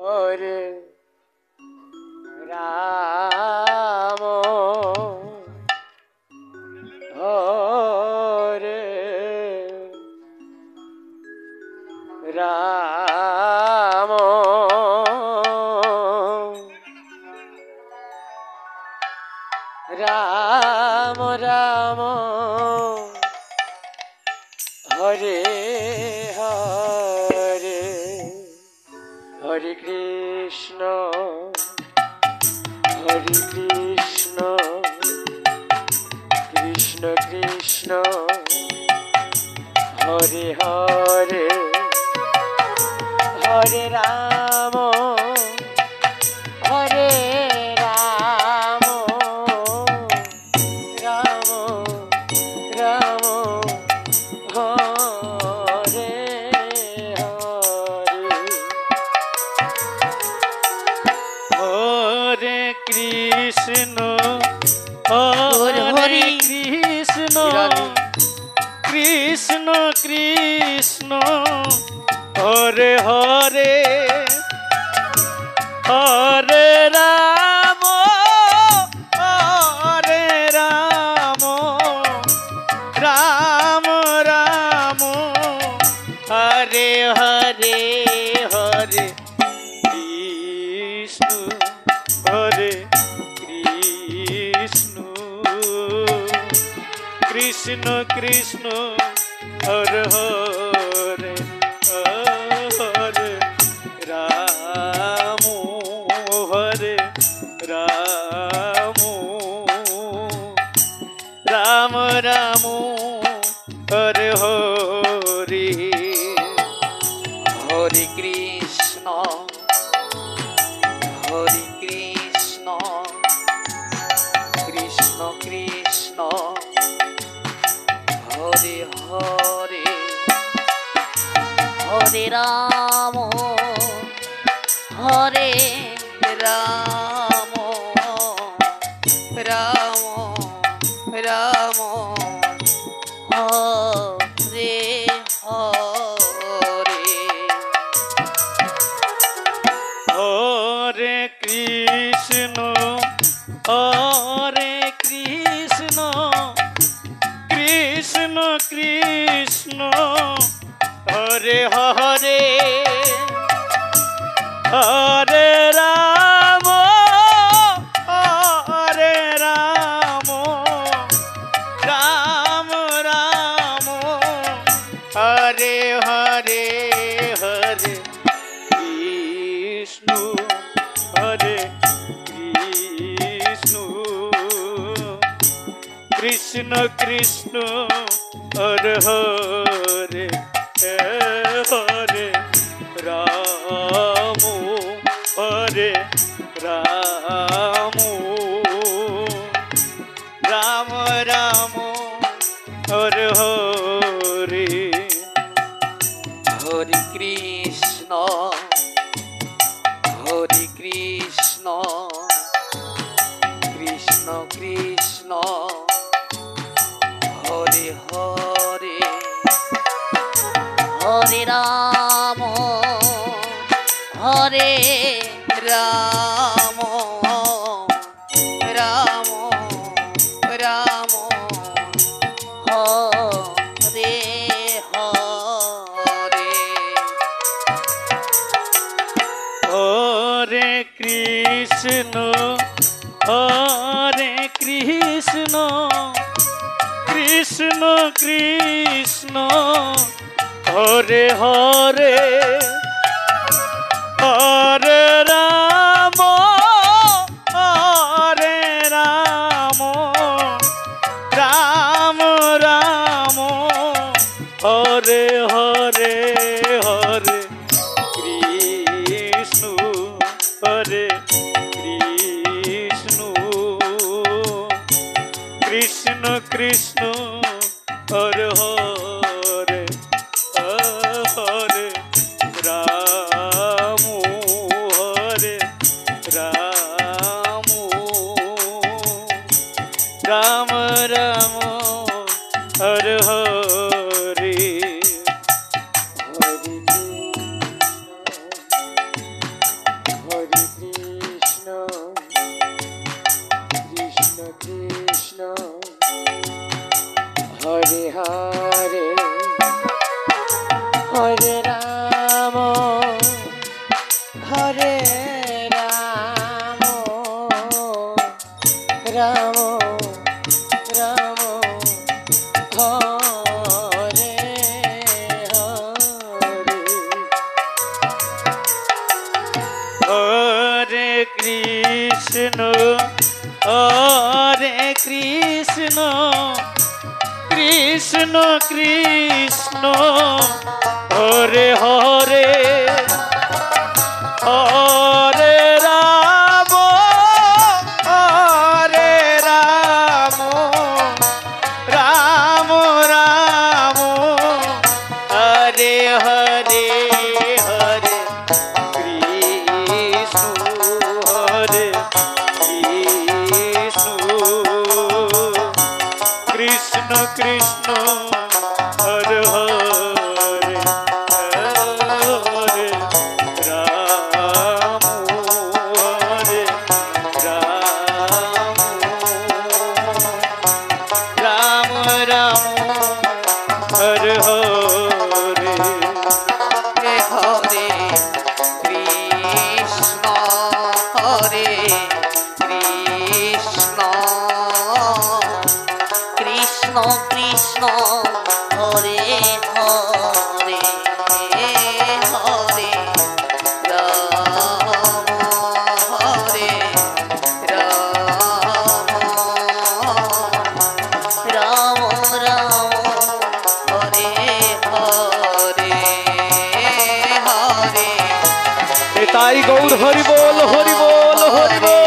হরে রাম হরে রাম রাম রাম হরে হরে হরে কৃষ্ণ কৃষ্ণ কৃষ্ণ হরে হরে হরে রাম হরে রাম রাম রাম হরে হরে হরে কৃষ্ণ হরে কৃষ্ণ কৃষ্ণ কৃষ্ণ হরে হরে হরে রাম হরে রাম রাম রাম হরে হরে হরে কৃষ্ণ হরে কৃষ্ণ কৃষ্ণ কৃষ্ণ হরে হরে হরে রাম হরে রাম রাম রাম হরে হরে হরে কৃষ্ণ কৃষ্ণ কৃষ্ণ হরে হরে হরে রাম হরে রাম রাম রাম হরে হরে হরে কৃষ্ণ হরে কৃষ্ণ কৃষ্ণ কৃষ্ণ হরে হরে হরে রাম হরে রাম রাম রাম হরে হরে হরে কৃষ্ণ হরে কৃষ্ণ কৃষ্ণ কৃষ্ণ হরে হরে হরে রাম হরে রাম রাম রাম হরে হরে হরে কৃষ্ণ কৃষ্ণ কৃষ্ণ হরে হরে হরে রাম হরে রাম রাম রাম হরে হরে হরে কৃষ্ণ হরে কৃষ্ণ কৃষ্ণ কৃষ্ণ হরে হরে হরে রাম হরে রাম রাম রাম হরে হরে হরে কৃষ্ণ হরে কৃষ্ণ কৃষ্ণ কৃষ্ণ হরে হরে হরে রাম হরে রাম রাম রাম হরে হরে হরে রাম রাম রাম হরে হরে কৃষ্ণ হরে কৃষ্ণ কৃষ্ণ কৃষ্ণ হরে হরে হরে রাম হরে রাম রাম রাম হরে হরে হরে কৃষ্ণ হরে কৃষ্ণ কৃষ্ণ কৃষ্ণ হরে হরে হরে রাম হরে রাম রাম রাম হরে হরে হরে কৃষ্ণ হরে কৃষ্ণ কৃষ্ণ কৃষ্ণ হরে হরে হরে রাম হরে রাম রাম রাম হরে হরে হরে তাই গৌর হরি বল হরি বল হরি বল।